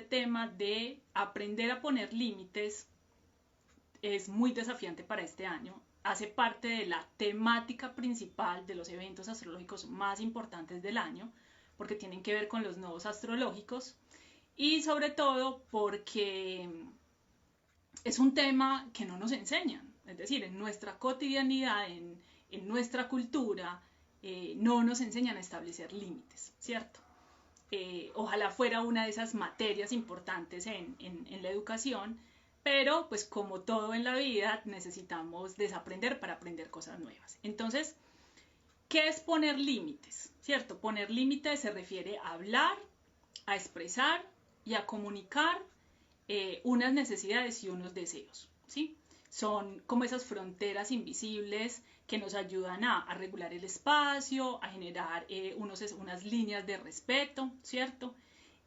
tema de aprender a poner límites es muy desafiante para este año. Hace parte de la temática principal de los eventos astrológicos más importantes del año, porque tienen que ver con los nodos astrológicos y sobre todo porque es un tema que no nos enseñan. Es decir, en nuestra cotidianidad, en nuestra cultura, no nos enseñan a establecer límites, ¿cierto? Ojalá fuera una de esas materias importantes en la educación, pero pues como todo en la vida necesitamos desaprender para aprender cosas nuevas. Entonces, ¿qué es poner límites? ¿Cierto? Poner límites se refiere a hablar, a expresar y a comunicar unas necesidades y unos deseos, ¿sí? Son como esas fronteras invisibles que nos ayudan a regular el espacio, a generar unas líneas de respeto, ¿cierto?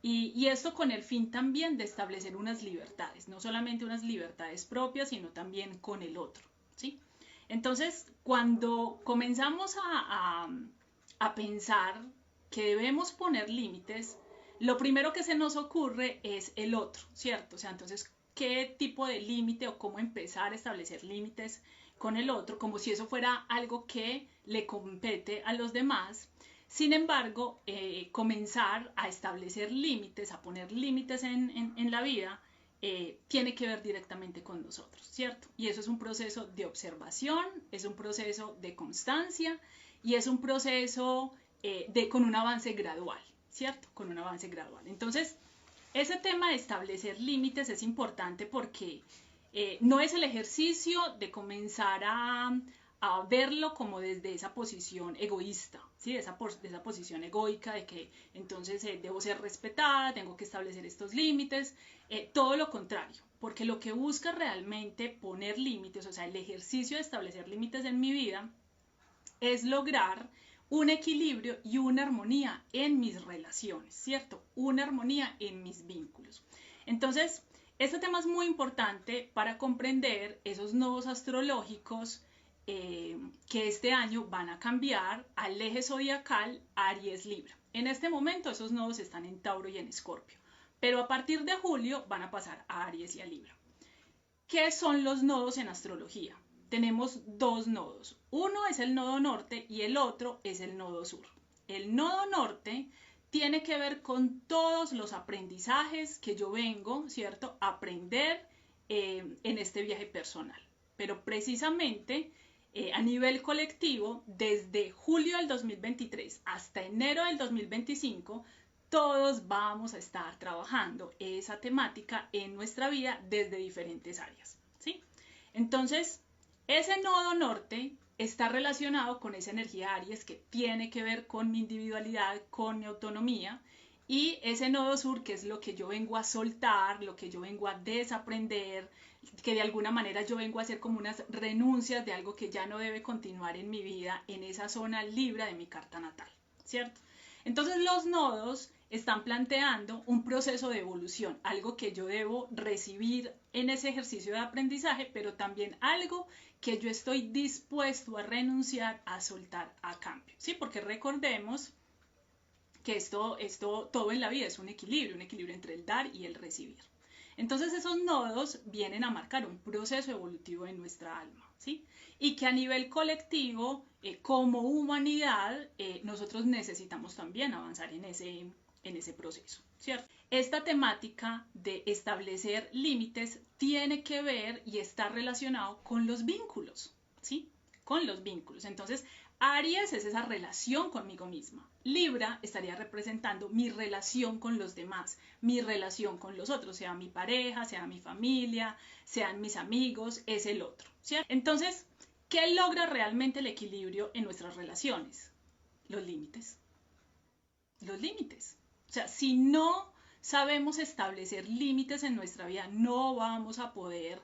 Y esto con el fin también de establecer unas libertades, no solamente unas libertades propias, sino también con el otro, ¿sí? Entonces, cuando comenzamos a pensar que debemos poner límites, lo primero que se nos ocurre es el otro, ¿cierto? O sea, entonces, ¿qué tipo de límite o cómo empezar a establecer límites con el otro? Como si eso fuera algo que le compete a los demás. Sin embargo, comenzar a establecer límites, a poner límites en la vida, tiene que ver directamente con nosotros, ¿cierto? Y eso es un proceso de observación, es un proceso de constancia y es un proceso con un avance gradual, ¿cierto? Con un avance gradual. Entonces, ese tema de establecer límites es importante porque no es el ejercicio de comenzar a verlo como desde esa posición egoísta, ¿sí? de esa posición egoica de que entonces debo ser respetada, tengo que establecer estos límites, todo lo contrario, porque lo que busca realmente poner límites, o sea, el ejercicio de establecer límites en mi vida, es lograr un equilibrio y una armonía en mis relaciones, ¿cierto? Una armonía en mis vínculos. Entonces, este tema es muy importante para comprender esos nodos astrológicos que este año van a cambiar al eje zodiacal Aries-Libra. En este momento esos nodos están en Tauro y en Escorpio, pero a partir de julio van a pasar a Aries y a Libra. ¿Qué son los nodos en astrología? Tenemos dos nodos. Uno es el nodo norte y el otro es el nodo sur. El nodo norte tiene que ver con todos los aprendizajes que yo vengo, ¿cierto?, a aprender en este viaje personal. Pero precisamente a nivel colectivo, desde julio del 2023 hasta enero del 2025, todos vamos a estar trabajando esa temática en nuestra vida desde diferentes áreas, ¿sí? Entonces, ese nodo norte está relacionado con esa energía Aries que tiene que ver con mi individualidad, con mi autonomía, y ese nodo sur, que es lo que yo vengo a soltar, lo que yo vengo a desaprender, que de alguna manera yo vengo a hacer como unas renuncias de algo que ya no debe continuar en mi vida, en esa zona Libra de mi carta natal, ¿cierto? Entonces los nodos están planteando un proceso de evolución, algo que yo debo recibir en ese ejercicio de aprendizaje, pero también algo que yo estoy dispuesto a renunciar, a soltar a cambio, ¿sí? Porque recordemos que esto todo en la vida es un equilibrio entre el dar y el recibir. Entonces esos nodos vienen a marcar un proceso evolutivo en nuestra alma, ¿sí? Y que a nivel colectivo, como humanidad, nosotros necesitamos también avanzar en ese proceso, ¿cierto? Esta temática de establecer límites tiene que ver y está relacionado con los vínculos, ¿sí? Con los vínculos. Entonces, Aries es esa relación conmigo misma. Libra estaría representando mi relación con los demás, mi relación con los otros, sea mi pareja, sea mi familia, sean mis amigos, es el otro, ¿cierto? Entonces, ¿qué logra realmente el equilibrio en nuestras relaciones? Los límites. Los límites. O sea, si no sabemos establecer límites en nuestra vida, no vamos a poder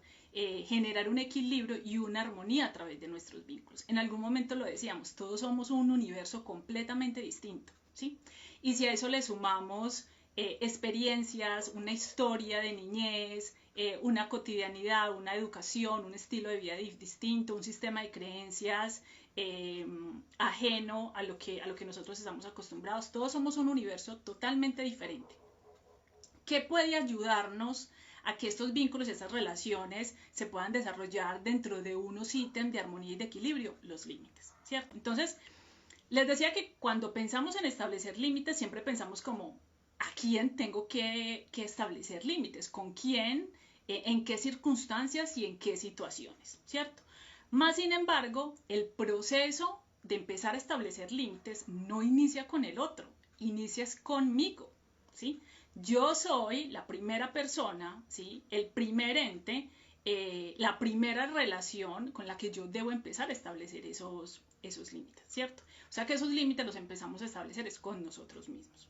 generar un equilibrio y una armonía a través de nuestros vínculos. En algún momento lo decíamos, todos somos un universo completamente distinto, ¿sí? Y si a eso le sumamos experiencias, una historia de niñez, una cotidianidad, una educación, un estilo de vida distinto, un sistema de creencias ajeno a lo que nosotros estamos acostumbrados. Todos somos un universo totalmente diferente. ¿Qué puede ayudarnos a que estos vínculos, estas relaciones se puedan desarrollar dentro de unos ítems de armonía y de equilibrio? Los límites, ¿cierto? Entonces, les decía que cuando pensamos en establecer límites, siempre pensamos como, ¿a quién tengo que establecer límites? ¿Con quién? ¿En qué circunstancias y en qué situaciones? ¿Cierto? Más sin embargo, el proceso de empezar a establecer límites no inicia con el otro, inicia conmigo, ¿sí? Yo soy la primera persona, ¿sí? El primer ente, la primera relación con la que yo debo empezar a establecer esos límites, ¿cierto? O sea que esos límites los empezamos a establecer es con nosotros mismos.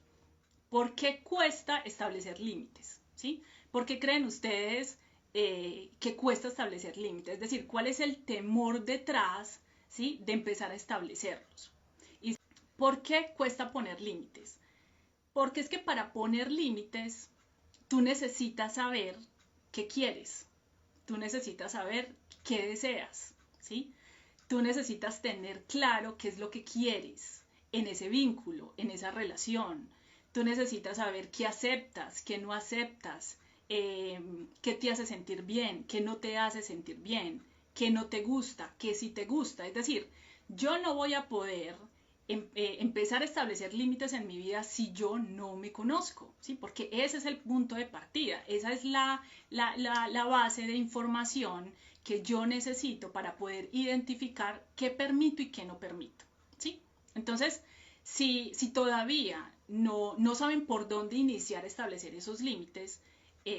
¿Por qué cuesta establecer límites? ¿Sí? ¿Por qué creen ustedes que cuesta establecer límites? Es decir, ¿cuál es el temor detrás, ¿sí?, de empezar a establecerlos? ¿Y por qué cuesta poner límites? Porque es que para poner límites, tú necesitas saber qué quieres, tú necesitas saber qué deseas, ¿sí? Tú necesitas tener claro qué es lo que quieres en ese vínculo, en esa relación. Tú necesitas saber qué aceptas, qué no aceptas, qué te hace sentir bien, qué no te hace sentir bien, qué no te gusta, qué sí te gusta. Es decir, yo no voy a poder empezar a establecer límites en mi vida si yo no me conozco, ¿sí? Porque ese es el punto de partida, esa es la base de información que yo necesito para poder identificar qué permito y qué no permito, ¿sí? Entonces, si todavía no saben por dónde iniciar a establecer esos límites,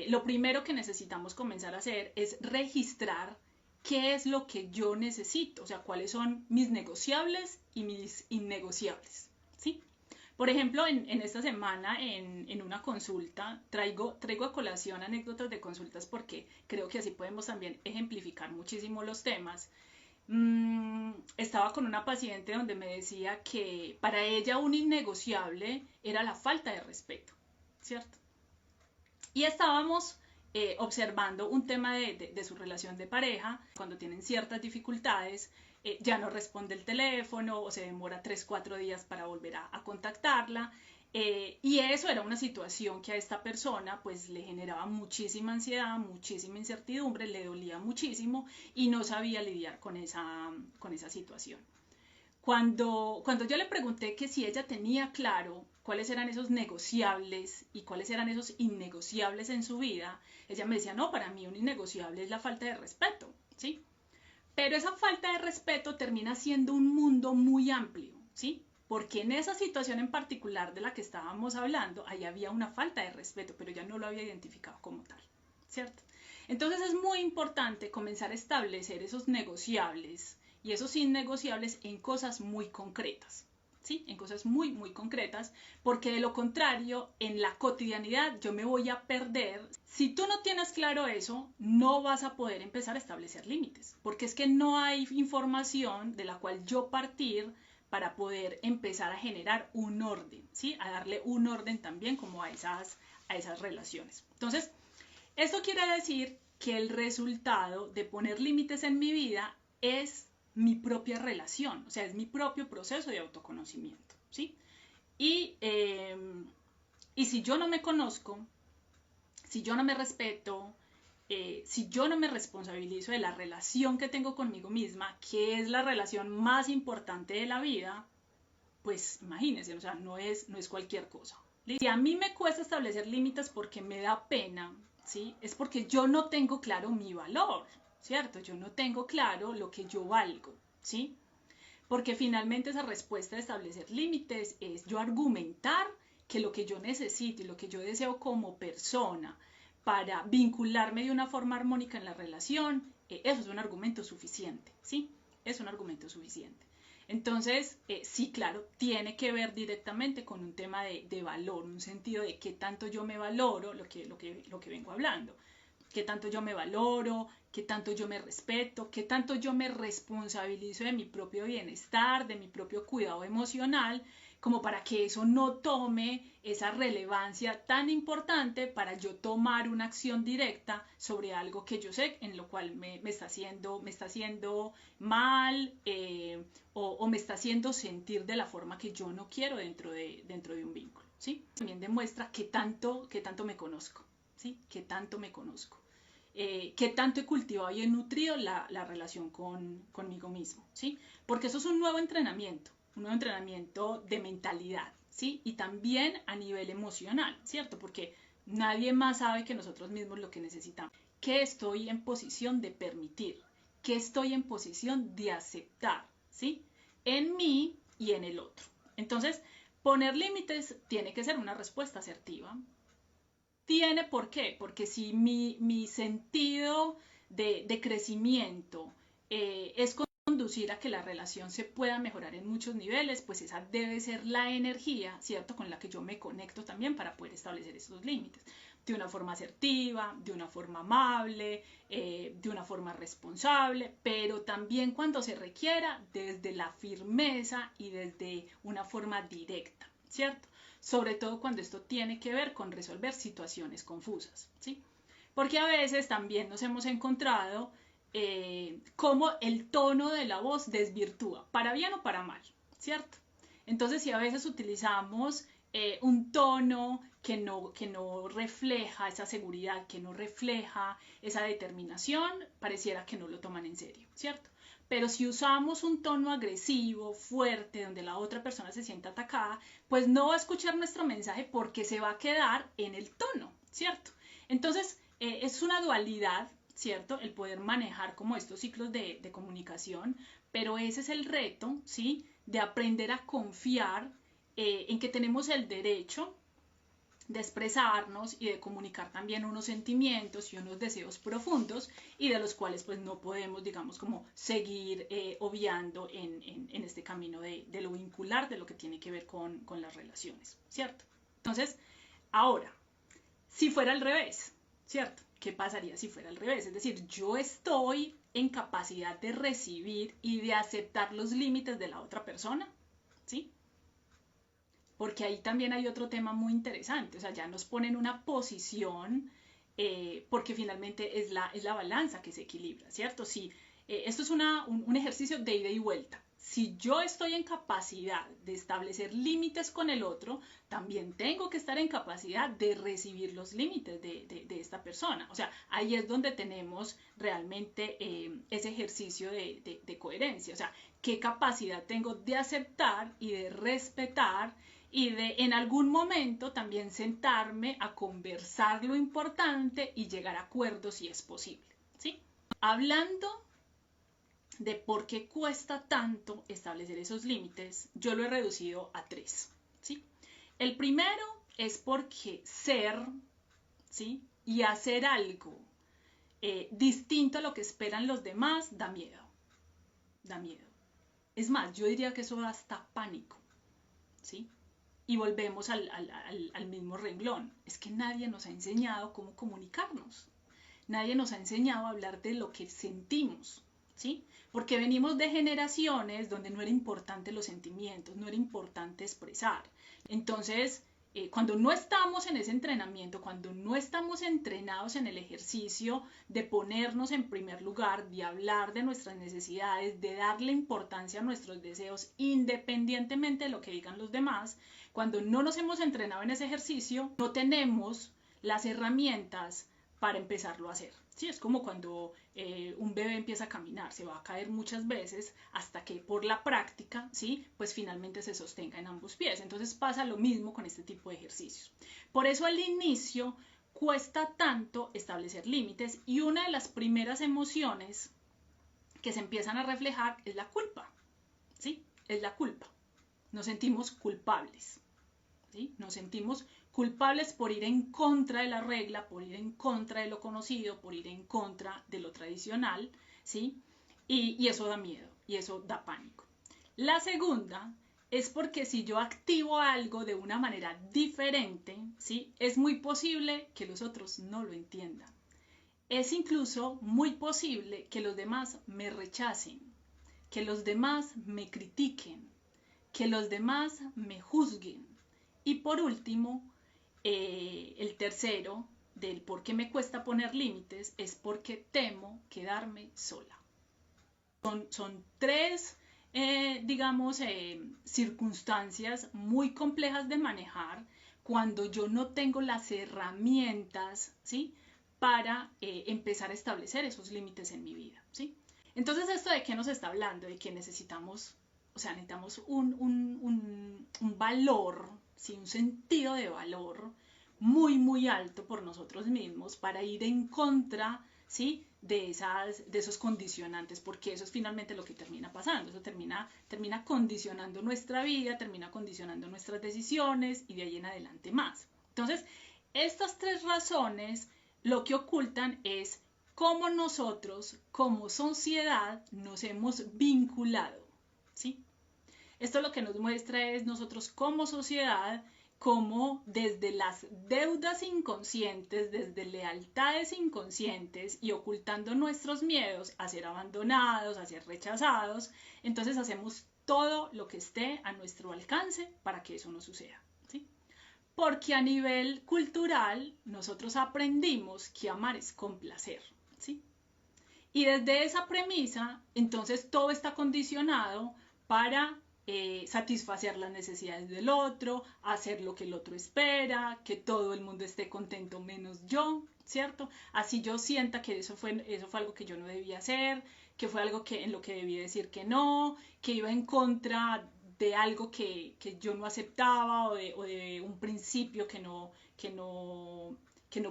lo primero que necesitamos comenzar a hacer es registrar qué es lo que yo necesito, o sea, cuáles son mis negociables y mis innegociables, ¿sí? Por ejemplo, en esta semana, en una consulta, traigo a colación anécdotas de consultas porque creo que así podemos también ejemplificar muchísimo los temas. Estaba con una paciente donde me decía que para ella un innegociable era la falta de respeto, ¿cierto? Y estábamos observando un tema de su relación de pareja, cuando tienen ciertas dificultades, ya no responde el teléfono o se demora 3, 4 días para volver a contactarla. Y eso era una situación que a esta persona pues le generaba muchísima ansiedad, muchísima incertidumbre, le dolía muchísimo y no sabía lidiar con esa situación. Cuando yo le pregunté que si ella tenía claro cuáles eran esos negociables y cuáles eran esos innegociables en su vida, ella me decía, no, para mí un innegociable es la falta de respeto, ¿sí? Pero esa falta de respeto termina siendo un mundo muy amplio, ¿sí? Porque en esa situación en particular de la que estábamos hablando, ahí había una falta de respeto, pero ella no lo había identificado como tal, ¿cierto? Entonces es muy importante comenzar a establecer esos negociables y esos innegociables en cosas muy concretas, ¿sí? En cosas muy, muy concretas, porque de lo contrario, en la cotidianidad yo me voy a perder. Si tú no tienes claro eso, no vas a poder empezar a establecer límites, porque es que no hay información de la cual yo partir para poder empezar a generar un orden, ¿sí? A darle un orden también como a esas relaciones. Entonces, esto quiere decir que el resultado de poner límites en mi vida es mi propia relación, o sea, es mi propio proceso de autoconocimiento, ¿sí? Y si yo no me conozco, si yo no me respeto, si yo no me responsabilizo de la relación que tengo conmigo misma, que es la relación más importante de la vida, pues imagínense, o sea, no es cualquier cosa. Si a mí me cuesta establecer límites porque me da pena, ¿sí? Es porque yo no tengo claro mi valor, ¿cierto? Yo no tengo claro lo que yo valgo, ¿sí? Porque finalmente esa respuesta de establecer límites es yo argumentar que lo que yo necesito y lo que yo deseo como persona para vincularme de una forma armónica en la relación, eso es un argumento suficiente, ¿sí? Es un argumento suficiente. Entonces, sí, claro, tiene que ver directamente con un tema de valor, un sentido de qué tanto yo me valoro, lo que vengo hablando, qué tanto yo me valoro, qué tanto yo me respeto, qué tanto yo me responsabilizo de mi propio bienestar, de mi propio cuidado emocional, como para que eso no tome esa relevancia tan importante para yo tomar una acción directa sobre algo que yo sé en lo cual me está haciendo mal o me está haciendo sentir de la forma que yo no quiero dentro de un vínculo. ¿sí? También demuestra qué tanto me conozco, ¿sí? Qué tanto me conozco. Qué tanto he cultivado y he nutrido la relación conmigo mismo, ¿sí? Porque eso es un nuevo entrenamiento de mentalidad, ¿sí? Y también a nivel emocional, ¿cierto? Porque nadie más sabe que nosotros mismos lo que necesitamos. ¿Qué estoy en posición de permitir? ¿Qué estoy en posición de aceptar? ¿Sí? En mí y en el otro. Entonces, poner límites tiene que ser una respuesta asertiva. Tiene por qué, porque si mi sentido de crecimiento es conducir a que la relación se pueda mejorar en muchos niveles, pues esa debe ser la energía, ¿cierto?, con la que yo me conecto también para poder establecer esos límites. De una forma asertiva, de una forma amable, de una forma responsable, pero también cuando se requiera desde la firmeza y desde una forma directa, ¿cierto? Sobre todo cuando esto tiene que ver con resolver situaciones confusas, ¿sí? Porque a veces también nos hemos encontrado cómo el tono de la voz desvirtúa, para bien o para mal, ¿cierto? Entonces, si a veces utilizamos un tono que no refleja esa seguridad, que no refleja esa determinación, pareciera que no lo toman en serio, ¿cierto? Pero si usamos un tono agresivo, fuerte, donde la otra persona se sienta atacada, pues no va a escuchar nuestro mensaje porque se va a quedar en el tono, ¿cierto? Entonces, es una dualidad, ¿cierto? El poder manejar como estos ciclos de comunicación, pero ese es el reto, ¿sí? De aprender a confiar en que tenemos el derecho de expresarnos y de comunicar también unos sentimientos y unos deseos profundos y de los cuales pues no podemos, digamos, como seguir obviando en este camino de lo vincular, de lo que tiene que ver con las relaciones, ¿cierto? Entonces, ahora, si fuera al revés, ¿cierto? ¿Qué pasaría si fuera al revés? Es decir, yo estoy en capacidad de recibir y de aceptar los límites de la otra persona, ¿sí? Porque ahí también hay otro tema muy interesante, o sea, ya nos ponen una posición, porque finalmente es la balanza que se equilibra, ¿cierto? Si esto es un ejercicio de ida y vuelta. Si yo estoy en capacidad de establecer límites con el otro, también tengo que estar en capacidad de recibir los límites de esta persona. O sea, ahí es donde tenemos realmente ese ejercicio de coherencia. O sea, qué capacidad tengo de aceptar y de respetar y de en algún momento también sentarme a conversar lo importante y llegar a acuerdos si es posible, ¿sí? Hablando de por qué cuesta tanto establecer esos límites, yo lo he reducido a tres, ¿sí? El primero es porque ser, ¿sí?, y hacer algo distinto a lo que esperan los demás da miedo, da miedo. Es más, yo diría que eso da hasta pánico, ¿sí? Y volvemos al mismo renglón. Es que nadie nos ha enseñado cómo comunicarnos. Nadie nos ha enseñado a hablar de lo que sentimos, ¿sí? Porque venimos de generaciones donde no era importante los sentimientos, no era importante expresar. Entonces, cuando no estamos en ese entrenamiento, cuando no estamos entrenados en el ejercicio de ponernos en primer lugar, de hablar de nuestras necesidades, de darle importancia a nuestros deseos independientemente de lo que digan los demás, cuando no nos hemos entrenado en ese ejercicio, no tenemos las herramientas para empezarlo a hacer. ¿Sí? Es como cuando un bebé empieza a caminar, se va a caer muchas veces hasta que por la práctica, ¿sí?, pues finalmente se sostenga en ambos pies. Entonces pasa lo mismo con este tipo de ejercicios. Por eso al inicio cuesta tanto establecer límites y una de las primeras emociones que se empiezan a reflejar es la culpa, ¿sí? Es la culpa. Nos sentimos culpables, ¿sí? Nos sentimos culpables por ir en contra de la regla, por ir en contra de lo conocido, por ir en contra de lo tradicional, ¿sí? Y eso da miedo, y eso da pánico. La segunda es porque si yo activo algo de una manera diferente, ¿sí?, es muy posible que los otros no lo entiendan. Es incluso muy posible que los demás me rechacen, que los demás me critiquen, que los demás me juzguen. Y por último, el tercero del por qué me cuesta poner límites es porque temo quedarme sola. Son tres, digamos, circunstancias muy complejas de manejar, cuando yo no tengo las herramientas, ¿sí? Para empezar a establecer esos límites en mi vida, ¿sí? Entonces, ¿esto de qué nos está hablando? De que necesitamos, o sea, necesitamos un valor, ¿sí? Un sentido de valor muy, muy alto por nosotros mismos para ir en contra, ¿sí? De esos condicionantes, porque eso es finalmente lo que termina pasando, eso termina condicionando nuestra vida, termina condicionando nuestras decisiones y de ahí en adelante más. Entonces, estas tres razones lo que ocultan es cómo nosotros, como sociedad, nos hemos vinculado, ¿sí? Esto lo que nos muestra es nosotros como sociedad, cómo desde las deudas inconscientes, desde lealtades inconscientes y ocultando nuestros miedos a ser abandonados, a ser rechazados, entonces hacemos todo lo que esté a nuestro alcance para que eso no suceda, ¿sí? Porque a nivel cultural nosotros aprendimos que amar es complacer, ¿sí? Y desde esa premisa, entonces todo está condicionado para satisfacer las necesidades del otro, hacer lo que el otro espera, que todo el mundo esté contento menos yo, ¿cierto? Así yo sienta que eso fue algo que yo no debía hacer, que fue algo en lo que debí decir que no, que iba en contra de algo que yo no aceptaba o de un principio que no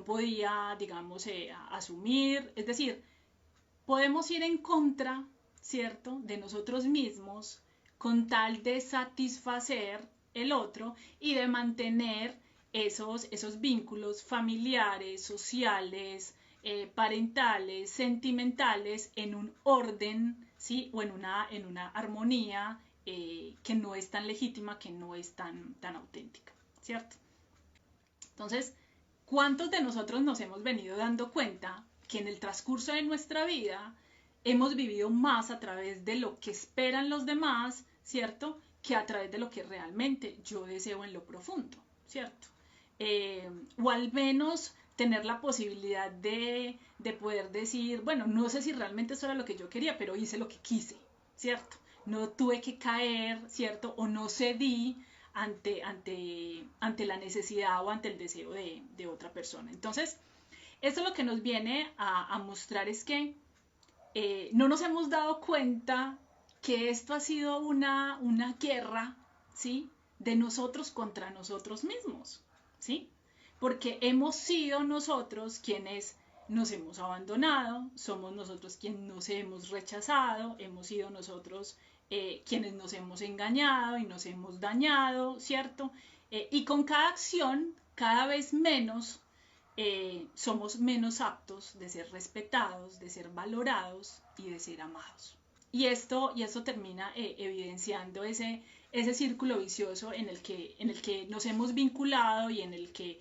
podía, digamos, asumir. Es decir, podemos ir en contra, ¿cierto?, de nosotros mismos con tal de satisfacer el otro y de mantener esos vínculos familiares, sociales, parentales, sentimentales en un orden, ¿sí? O en una armonía que no es tan legítima, que no es tan auténtica, ¿cierto? Entonces, ¿cuántos de nosotros nos hemos venido dando cuenta que en el transcurso de nuestra vida hemos vivido más a través de lo que esperan los demás, ¿cierto? Que a través de lo que realmente yo deseo en lo profundo, ¿cierto? O al menos tener la posibilidad de poder decir, bueno, no sé si realmente eso era lo que yo quería, pero hice lo que quise, ¿cierto? No tuve que caer, ¿cierto? O no cedí ante la necesidad o ante el deseo de otra persona. Entonces, esto lo que nos viene a mostrar es que no nos hemos dado cuenta que esto ha sido una guerra, ¿sí? De nosotros contra nosotros mismos, ¿sí? Porque hemos sido nosotros quienes nos hemos abandonado, somos nosotros quienes nos hemos rechazado, hemos sido nosotros quienes nos hemos engañado y nos hemos dañado, ¿cierto? Y con cada acción, cada vez menos somos menos aptos de ser respetados, de ser valorados y de ser amados. Y esto termina evidenciando ese círculo vicioso en el que nos hemos vinculado y en el que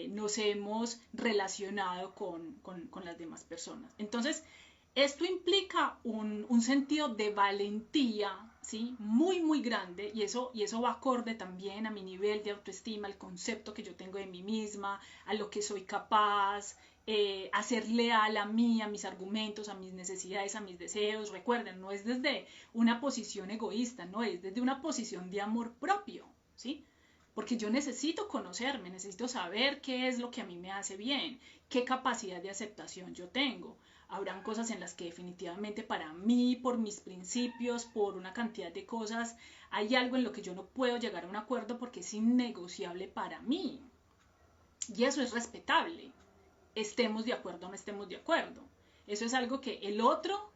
nos hemos relacionado con las demás personas. Entonces, esto implica un sentido de valentía, ¿sí? Muy, muy grande, y eso va acorde también a mi nivel de autoestima, al concepto que yo tengo de mí misma, a lo que soy capaz, a ser leal a mí, a mis argumentos, a mis necesidades, a mis deseos. Recuerden, no es desde una posición egoísta, no es desde una posición de amor propio, ¿sí? Porque yo necesito conocerme, necesito saber qué es lo que a mí me hace bien, qué capacidad de aceptación yo tengo. Habrán cosas en las que definitivamente para mí, por mis principios, por una cantidad de cosas, hay algo en lo que yo no puedo llegar a un acuerdo porque es innegociable para mí. Y eso es respetable, estemos de acuerdo o no estemos de acuerdo. Eso es algo que el otro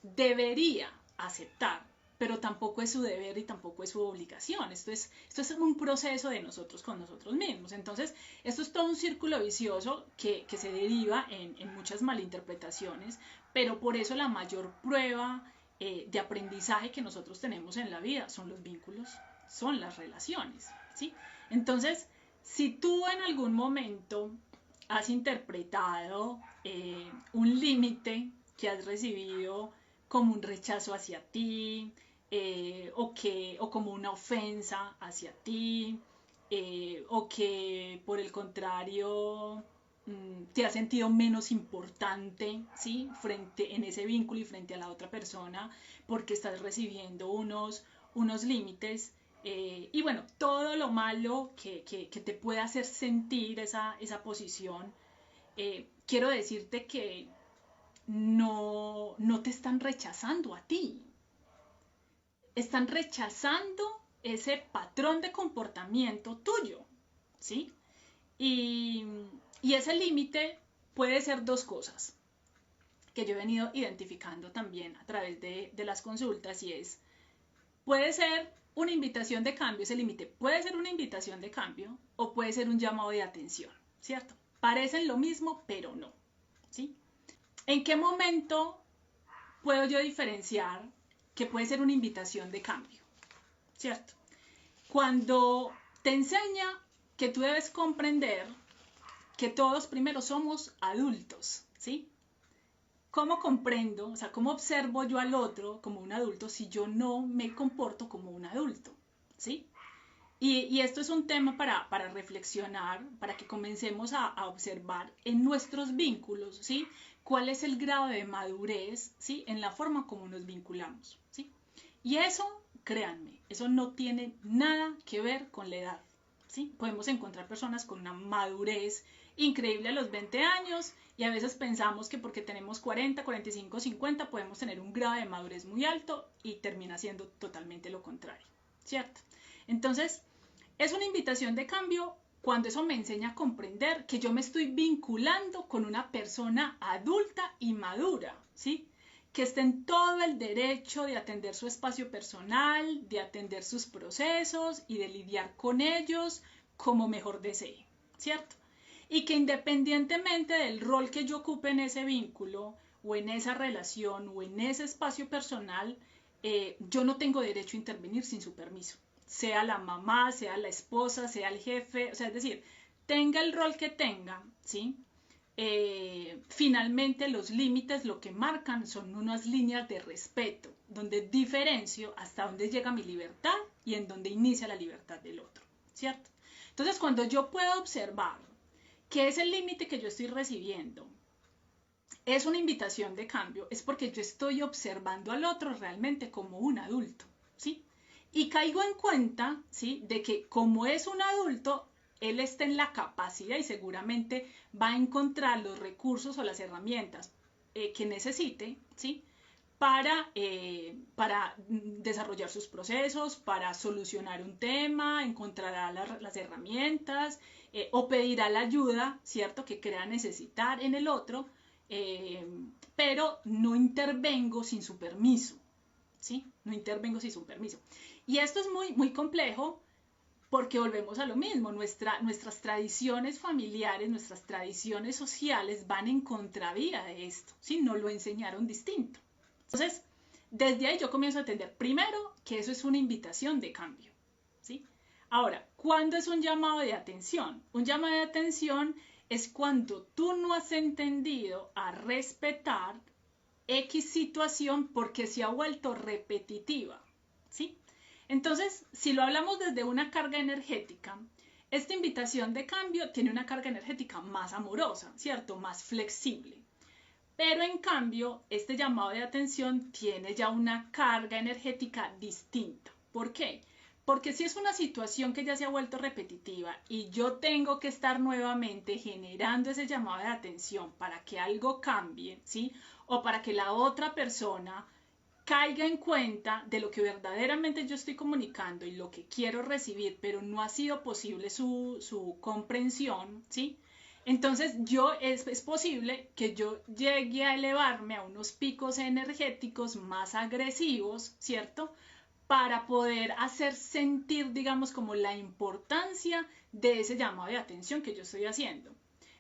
debería aceptar, pero tampoco es su deber y tampoco es su obligación. Esto es un proceso de nosotros con nosotros mismos. Entonces, esto es todo un círculo vicioso que se deriva en muchas malinterpretaciones, pero por eso la mayor prueba de aprendizaje que nosotros tenemos en la vida son los vínculos, son las relaciones, ¿sí? Entonces, si tú en algún momento has interpretado un límite que has recibido como un rechazo hacia ti o como una ofensa hacia ti o que por el contrario te has sentido menos importante, ¿sí? Frente en ese vínculo y frente a la otra persona porque estás recibiendo unos límites. Y bueno, todo lo malo que te puede hacer sentir esa posición, quiero decirte que no te están rechazando a ti, están rechazando ese patrón de comportamiento tuyo, ¿sí? Y, y ese límite puede ser dos cosas que yo he venido identificando también a través de las consultas, y es, puede ser una invitación de cambio, ese límite puede ser una invitación de cambio o puede ser un llamado de atención, ¿cierto? Parecen lo mismo, pero no, ¿sí? ¿En qué momento puedo yo diferenciar que puede ser una invitación de cambio, ¿cierto? Cuando te enseña que tú debes comprender que todos primero somos adultos, ¿sí? ¿Cómo comprendo, o sea, cómo observo yo al otro como un adulto si yo no me comporto como un adulto, ¿sí? Y esto es un tema para reflexionar, para que comencemos a observar en nuestros vínculos, ¿sí? ¿Cuál es el grado de madurez, ¿sí? En la forma como nos vinculamos, ¿sí? Y eso, créanme, eso no tiene nada que ver con la edad, ¿sí? Podemos encontrar personas con una madurez increíble a los 20 años y a veces pensamos que porque tenemos 40, 45, 50 podemos tener un grado de madurez muy alto y termina siendo totalmente lo contrario, ¿cierto? Entonces, es una invitación de cambio cuando eso me enseña a comprender que yo me estoy vinculando con una persona adulta y madura, ¿sí? Que está en todo el derecho de atender su espacio personal, de atender sus procesos y de lidiar con ellos como mejor desee, ¿cierto? Y que independientemente del rol que yo ocupe en ese vínculo o en esa relación o en ese espacio personal, yo no tengo derecho a intervenir sin su permiso, sea la mamá, sea la esposa, sea el jefe, o sea, es decir, tenga el rol que tenga, ¿sí? Finalmente los límites lo que marcan son unas líneas de respeto, donde diferencio hasta dónde llega mi libertad y en dónde inicia la libertad del otro, ¿cierto? Entonces, cuando yo puedo observar que es el límite que yo estoy recibiendo, es una invitación de cambio, es porque yo estoy observando al otro realmente como un adulto, ¿sí? Y caigo en cuenta, ¿sí? De que como es un adulto, él está en la capacidad y seguramente va a encontrar los recursos o las herramientas que necesite, ¿sí? Para desarrollar sus procesos, para solucionar un tema, encontrará las herramientas o pedirá la ayuda, ¿cierto?, que crea necesitar en el otro, pero no intervengo sin su permiso, ¿sí? No intervengo sin su permiso. Y esto es muy, muy complejo porque volvemos a lo mismo, nuestras tradiciones familiares, nuestras tradiciones sociales van en contravía de esto, ¿sí? Nos lo enseñaron distinto. Entonces, desde ahí yo comienzo a entender, primero, que eso es una invitación de cambio, ¿sí? Ahora, ¿cuándo es un llamado de atención? Un llamado de atención es cuando tú no has entendido a respetar X situación porque se ha vuelto repetitiva, ¿sí? Entonces, si lo hablamos desde una carga energética, esta invitación de cambio tiene una carga energética más amorosa, ¿cierto? Más flexible. Pero en cambio, este llamado de atención tiene ya una carga energética distinta. ¿Por qué? Porque si es una situación que ya se ha vuelto repetitiva y yo tengo que estar nuevamente generando ese llamado de atención para que algo cambie, ¿sí? O para que la otra persona caiga en cuenta de lo que verdaderamente yo estoy comunicando y lo que quiero recibir, pero no ha sido posible su comprensión, ¿sí? Entonces es posible que yo llegue a elevarme a unos picos energéticos más agresivos, ¿cierto? Para poder hacer sentir, digamos, como la importancia de ese llamado de atención que yo estoy haciendo.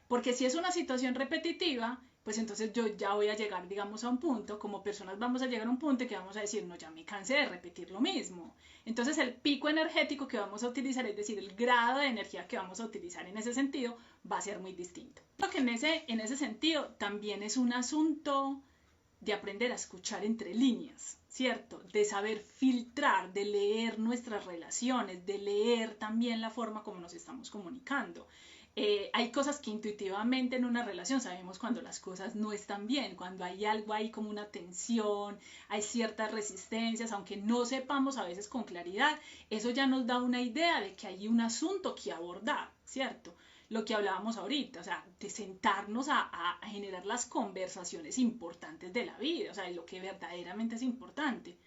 Porque si es una situación repetitiva, pues entonces yo ya voy a llegar, digamos, a un punto, como personas vamos a llegar a un punto que vamos a decir, no, ya me cansé de repetir lo mismo. Entonces el pico energético que vamos a utilizar, es decir, el grado de energía que vamos a utilizar en ese sentido, va a ser muy distinto. Creo que en ese sentido también es un asunto de aprender a escuchar entre líneas, ¿cierto? De saber filtrar, de leer nuestras relaciones, de leer también la forma como nos estamos comunicando. Hay cosas que intuitivamente en una relación sabemos cuando las cosas no están bien, cuando hay algo ahí como una tensión, hay ciertas resistencias, aunque no sepamos a veces con claridad, eso ya nos da una idea de que hay un asunto que abordar, ¿cierto? Lo que hablábamos ahorita, o sea, de sentarnos a generar las conversaciones importantes de la vida, o sea, de lo que verdaderamente es importante.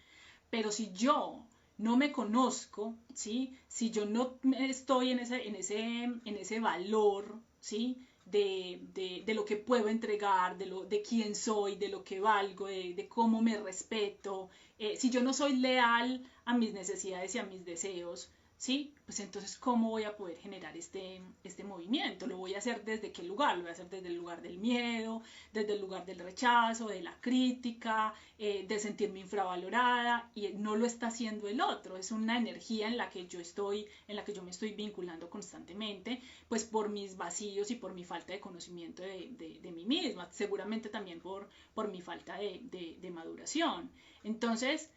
Pero si yo no me conozco, ¿sí? Si yo no estoy en ese valor, ¿sí? De lo que puedo entregar, de quién soy, de lo que valgo, de cómo me respeto, si yo no soy leal a mis necesidades y a mis deseos, ¿sí? Pues entonces, ¿cómo voy a poder generar este movimiento? ¿Lo voy a hacer desde qué lugar? Lo voy a hacer desde el lugar del miedo, desde el lugar del rechazo, de la crítica, de sentirme infravalorada, y no lo está haciendo el otro. Es una energía en la que yo me estoy vinculando constantemente, pues por mis vacíos y por mi falta de conocimiento de mí misma, seguramente también por mi falta de maduración. Entonces,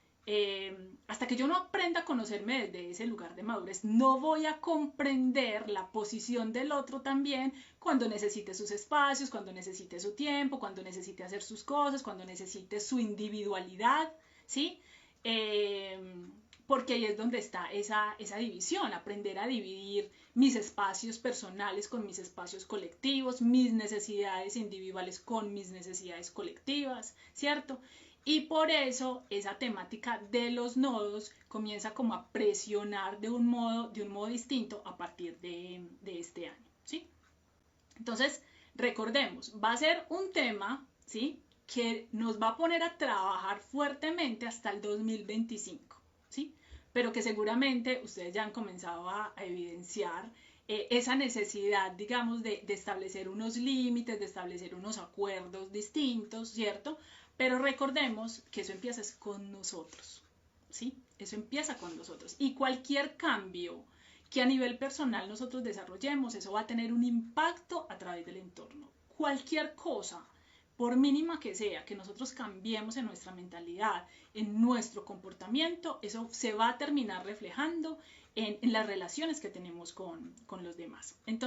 hasta que yo no aprenda a conocerme desde ese lugar de madurez, no voy a comprender la posición del otro también cuando necesite sus espacios, cuando necesite su tiempo, cuando necesite hacer sus cosas, cuando necesite su individualidad, ¿sí? Eh, Porque ahí es donde está esa división, aprender a dividir mis espacios personales con mis espacios colectivos, mis necesidades individuales con mis necesidades colectivas, ¿cierto? Y por eso esa temática de los nodos comienza como a presionar de un modo distinto a partir de este año, ¿sí? Entonces, recordemos, va a ser un tema, ¿sí? Que nos va a poner a trabajar fuertemente hasta el 2025, ¿sí? Pero que seguramente ustedes ya han comenzado a evidenciar esa necesidad, digamos, de establecer unos límites, de establecer unos acuerdos distintos, ¿cierto? Pero recordemos que eso empieza con nosotros, ¿sí? Eso empieza con nosotros. Y cualquier cambio que a nivel personal nosotros desarrollemos, eso va a tener un impacto a través del entorno. Cualquier cosa, por mínima que sea, que nosotros cambiemos en nuestra mentalidad, en nuestro comportamiento, eso se va a terminar reflejando en las relaciones que tenemos con los demás. Entonces,